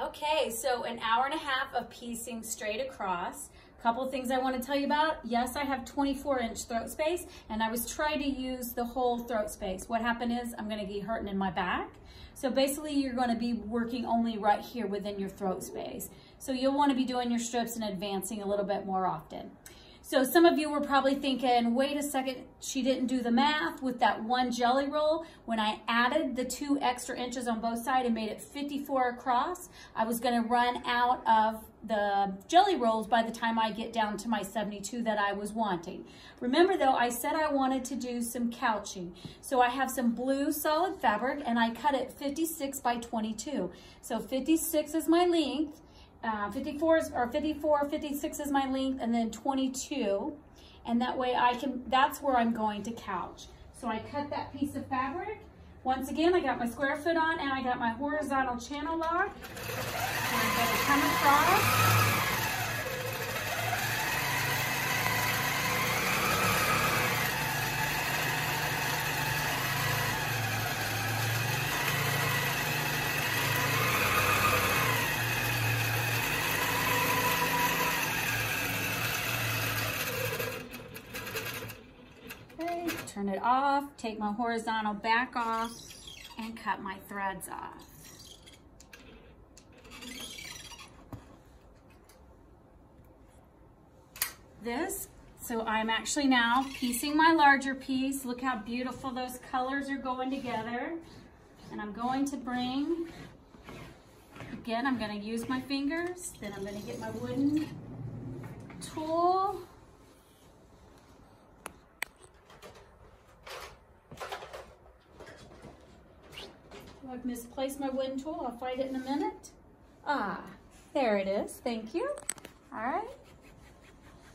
Okay, so an hour and a half of piecing straight across. Couple things I want to tell you about. Yes, I have 24-inch throat space, and I was trying to use the whole throat space. What happened is I'm going to get hurting in my back. So basically, you're going to be working only right here within your throat space. So you'll want to be doing your strips and advancing a little bit more often. So some of you were probably thinking, wait a second, she didn't do the math with that one jelly roll. When I added the 2 extra inches on both sides and made it 54 across, I was gonna run out of the jelly rolls by the time I get down to my 72 that I was wanting. Remember though, I said I wanted to do some couching. So I have some blue solid fabric and I cut it 56 by 22. So 56 is my length. 56 is my length, and then 22, and that way that's where I'm going to couch. So I cut that piece of fabric. Once again, I got my square foot on and I got my horizontal channel lock. And I'm going to come across. Turn it off, take my horizontal back off, and cut my threads off. So I'm actually now piecing my larger piece. Look how beautiful those colors are going together. And I'm going to bring, again, I'm going to use my fingers, then I'm going to get my wooden tool. I've misplaced my wooden tool. I'll find it in a minute. Ah, there it is. Thank you. All right.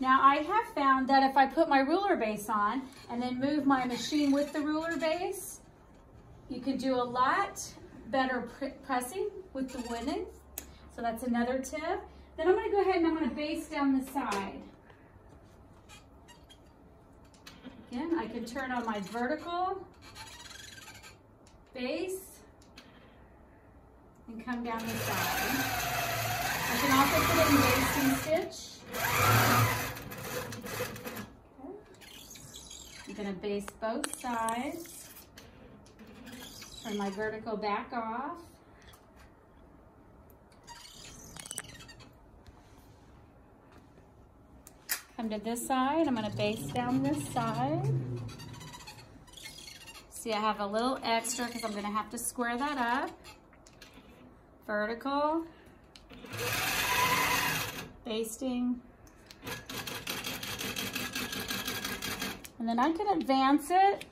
Now I have found that if I put my ruler base on and then move my machine with the ruler base, you can do a lot better pressing with the wooden. So that's another tip. Then I'm going to go ahead and I'm going to base down the side. Again, I can turn on my vertical base and come down the side. I can also put it in basting stitch. Okay. I'm going to base both sides. Turn my vertical back off. Come to this side. I'm going to base down this side. See, I have a little extra because I'm going to have to square that up. Vertical, basting, and then I can advance it.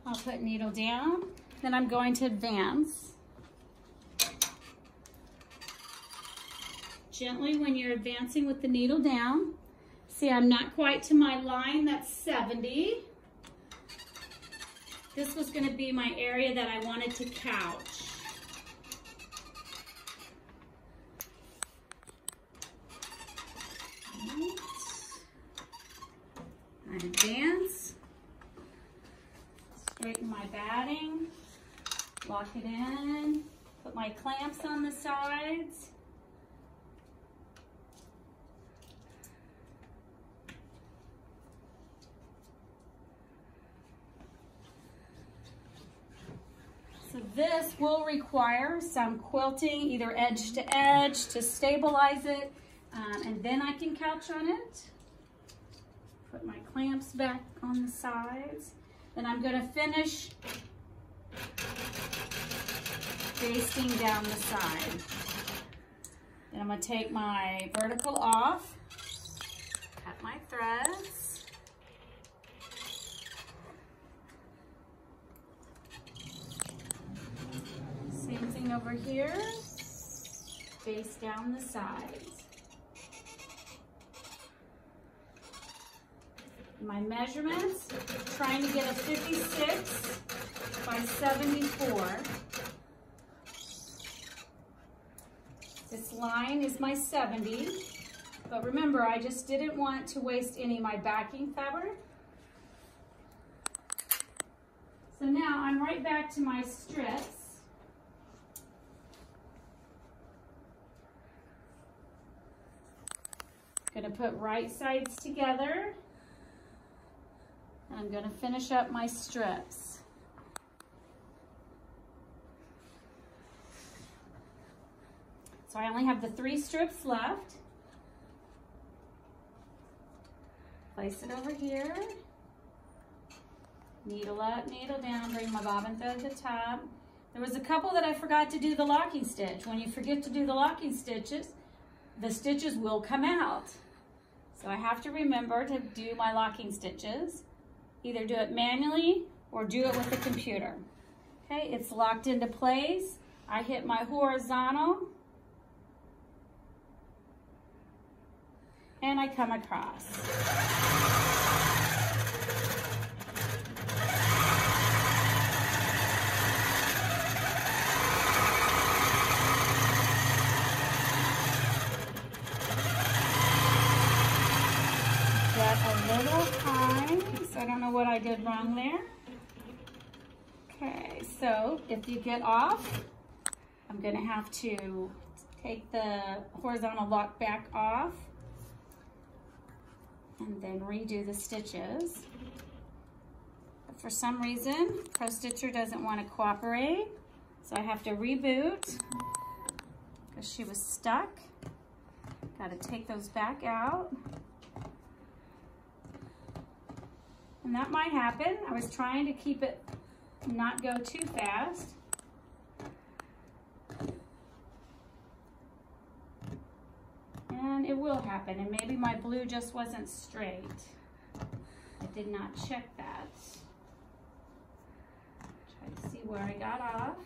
I'll put needle down, then I'm going to advance. Gently when you're advancing with the needle down. See, I'm not quite to my line, that's 70. This was going to be my area that I wanted to couch. Right. I advance, straighten my batting, lock it in, put my clamps on the sides. So this will require some quilting, either edge to edge to stabilize it, and then I can couch on it. Put my clamps back on the sides. Then I'm going to finish basting down the side. Then I'm going to take my vertical off, cut my threads. Same thing over here, base down the sides. My measurements, trying to get a 56 by 74. This line is my 70, but remember, I just didn't want to waste any of my backing fabric. So now I'm right back to my strips. Gonna put right sides together. I'm gonna finish up my strips. So I only have the 3 strips left. Place it over here. Needle up, needle down, bring my bobbin thread to the top. There was a couple that I forgot to do the locking stitch. When you forget to do the locking stitches, the stitches will come out. So I have to remember to do my locking stitches. Either do it manually or do it with the computer. Okay, it's locked into place. I hit my horizontal and I come across. A little high, so I don't know what I did wrong there. Okay, so if you get off, I'm gonna have to take the horizontal lock back off and then redo the stitches. But for some reason, Pro Stitcher doesn't want to cooperate, so I have to reboot because she was stuck. Got to take those back out. And that might happen. I was trying to keep it not go too fast. And it will happen. And maybe my blue just wasn't straight. I did not check that. Try to see where I got off.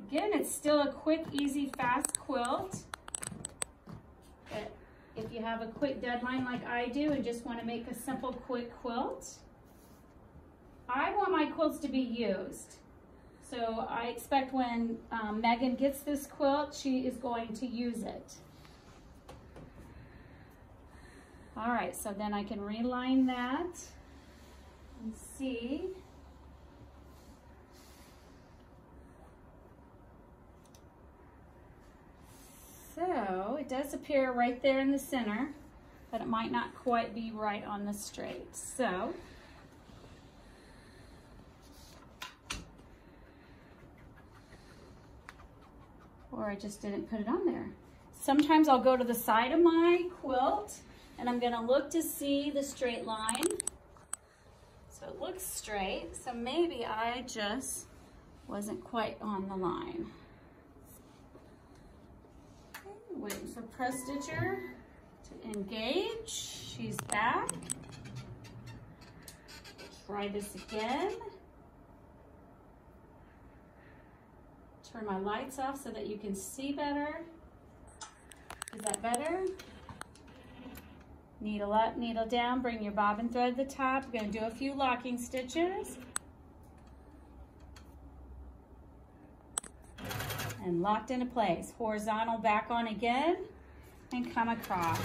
Again, it's still a quick, easy, fast quilt. But if you have a quick deadline like I do and just want to make a simple, quick quilt, I want my quilts to be used. So I expect when Megan gets this quilt, she is going to use it. All right, so then I can reline that and see. So it does appear right there in the center, but it might not quite be right on the straight. So or I just didn't put it on there. Sometimes I'll go to the side of my quilt and I'm gonna look to see the straight line. So it looks straight, so maybe I just wasn't quite on the line. Waiting for Pro Stitcher to engage. She's back. Try this again. Turn my lights off so that you can see better. Is that better? Needle up, needle down, bring your bobbin thread to the top. We're gonna do a few locking stitches. And locked into place. Horizontal back on again and come across.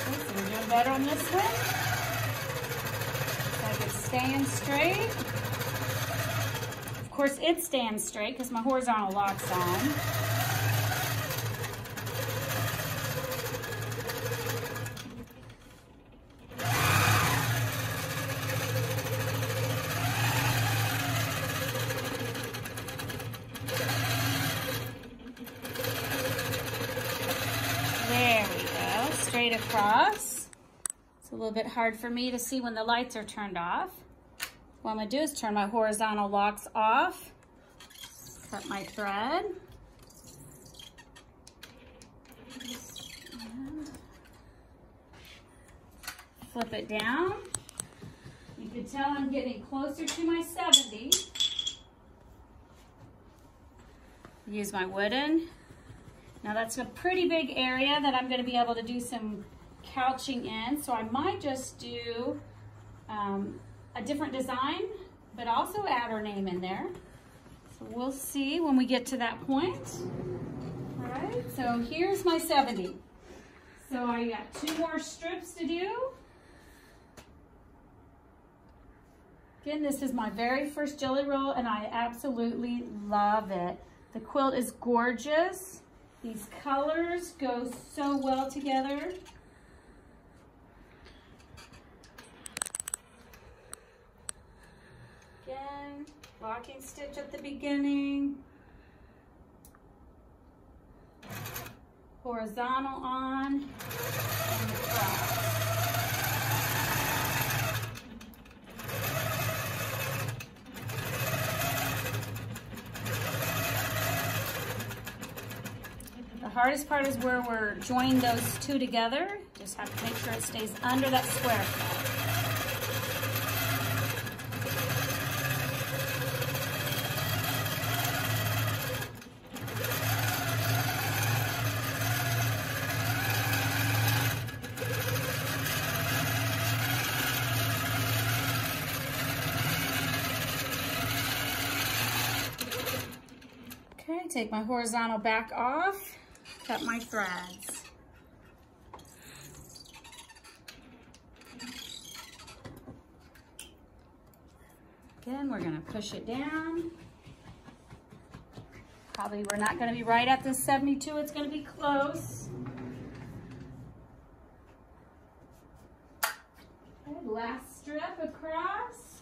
Okay, so we're doing better on this one. Like it's staying straight. Of course it's staying straight because my horizontal lock's on. There we go, straight across. It's a little bit hard for me to see when the lights are turned off. What I'm gonna do is turn my horizontal locks off, cut my thread, and flip it down. You can tell I'm getting closer to my 70. Use my wooden Now that's a pretty big area that I'm gonna be able to do some couching in, so I might just do a different design, but also add her name in there. So we'll see when we get to that point. All right, so here's my 70. So I got 2 more strips to do. Again, this is my very first jelly roll and I absolutely love it. The quilt is gorgeous. These colors go so well together. Again, locking stitch at the beginning. Horizontal on and across. The hardest part is where we're joining those 2 together. Just have to make sure it stays under that square foot. Okay, take my horizontal back off, cut my threads. Again, we're gonna push it down. Probably we're not gonna be right at the 72, it's gonna be close. Okay, last strip across.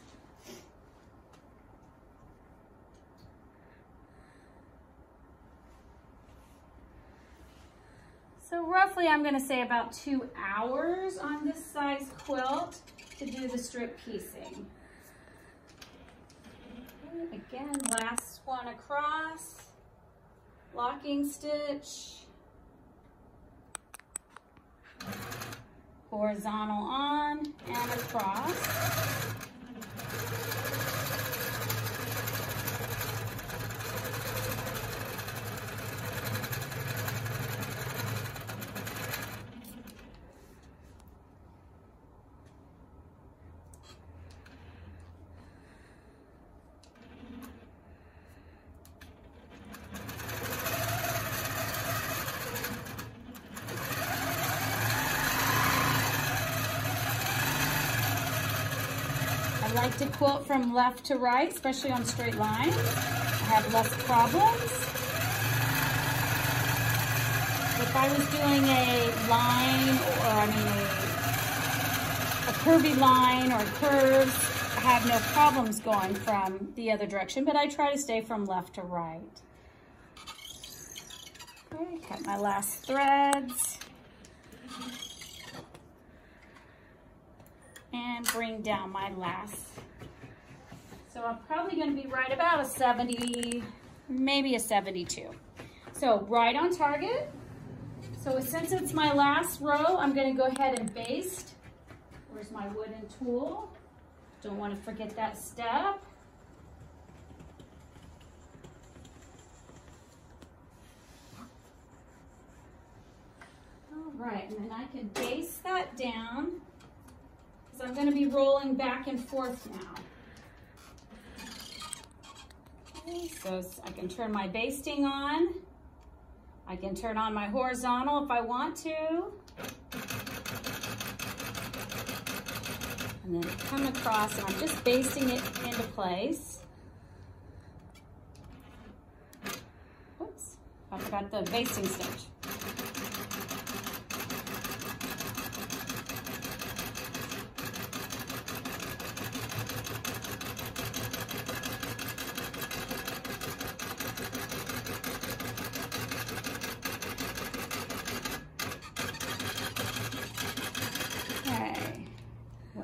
So roughly I'm gonna say about 2 hours on this size quilt to do the strip piecing. Okay, again, last one across, locking stitch, horizontal on and across. I like to quilt from left to right, especially on straight lines. I have less problems. If I was doing a line, a curvy line or curves, I have no problems going from the other direction, but I try to stay from left to right. Okay, cut my last threads. And bring down my last. So I'm probably going to be right about a 70, maybe a 72. So right on target. So since it's my last row, I'm going to go ahead and baste. Where's my wooden tool? Don't want to forget that step. All right, and then I can baste that down. So I'm going to be rolling back and forth now. Okay, so I can turn my basting on. I can turn on my horizontal if I want to. And then come across and I'm just basting it into place. Whoops, I forgot the basting stitch.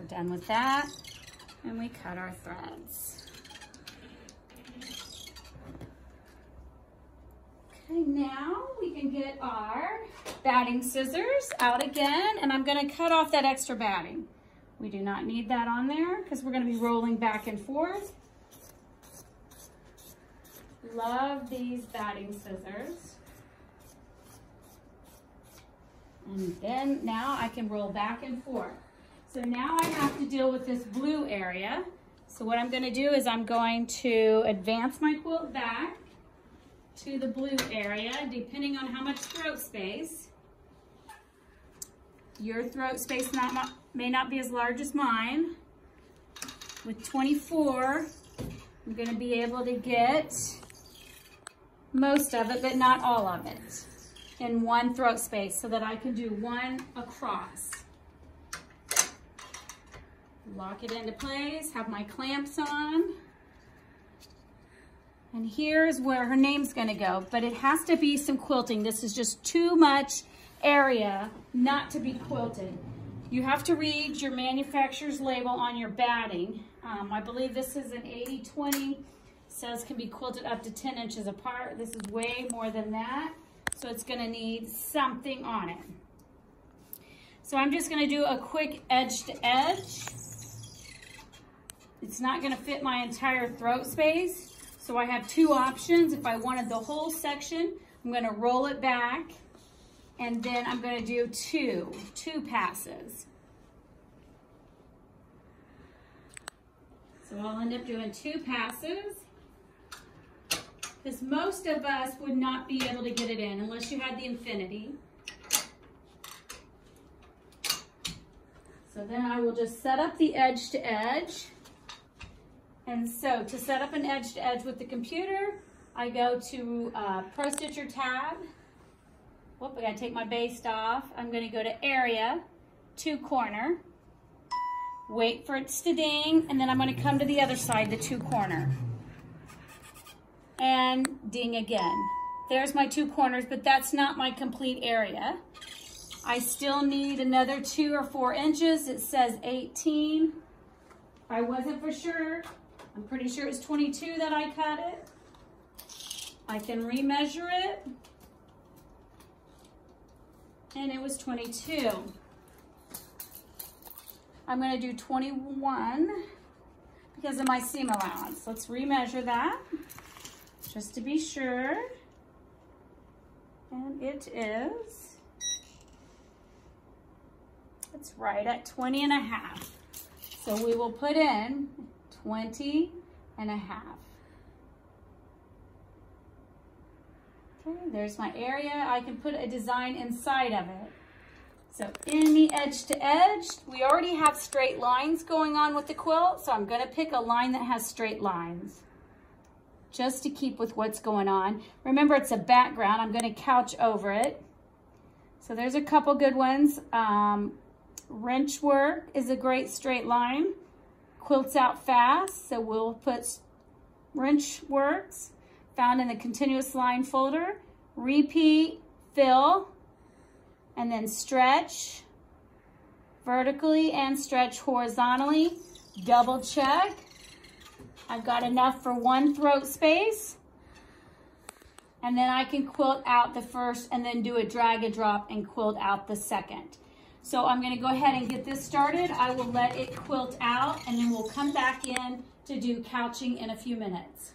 Done with that, and we cut our threads. Okay, now we can get our batting scissors out again, and I'm going to cut off that extra batting. We do not need that on there because we're going to be rolling back and forth. Love these batting scissors. And then now I can roll back and forth. So now I have to deal with this blue area. So what I'm gonna do is I'm going to advance my quilt back to the blue area, depending on how much throat space. Your throat space may not be as large as mine. With 24, I'm gonna be able to get most of it, but not all of it, in one throat space so that I can do one across. Lock it into place, have my clamps on. And here's where her name's gonna go, but it has to be some quilting. This is just too much area not to be quilted. You have to read your manufacturer's label on your batting. I believe this is an 80-20, says can be quilted up to 10 inches apart. This is way more than that, so it's gonna need something on it. So I'm just gonna do a quick edge to edge. It's not gonna fit my entire throat space, so I have two options. If I wanted the whole section, I'm gonna roll it back, and then I'm gonna do two passes. So I'll end up doing 2 passes, because most of us would not be able to get it in unless you had the infinity. So then I will just set up the edge to edge. And so to set up an edge to edge with the computer, I go to Pro Stitcher tab. Whoop, I gotta take my baste off. I'm gonna go to area, 2 corner, wait for it to ding, and then I'm gonna come to the other side, the 2 corner. And ding again. There's my 2 corners, but that's not my complete area. I still need another 2 or 4 inches. It says 18. I wasn't for sure. I'm pretty sure it's 22 that I cut it. I can remeasure it. And it was 22. I'm gonna do 21 because of my seam allowance. Let's remeasure that just to be sure. And it's right at 20 and a half. So we will put in 20 and a half. Okay, there's my area. I can put a design inside of it. So in the edge to edge, we already have straight lines going on with the quilt, so I'm gonna pick a line that has straight lines just to keep with what's going on. Remember, it's a background. I'm gonna couch over it. So there's a couple good ones. Wrench work is a great straight line. Quilts out fast, so we'll put wrench works found in the continuous line folder. Repeat, fill, and then stretch vertically and stretch horizontally. Double check. I've got enough for 1 throat space. And then I can quilt out the first and then do a drag and drop and quilt out the second. So I'm gonna go ahead and get this started. I will let it quilt out and then we'll come back in to do couching in a few minutes.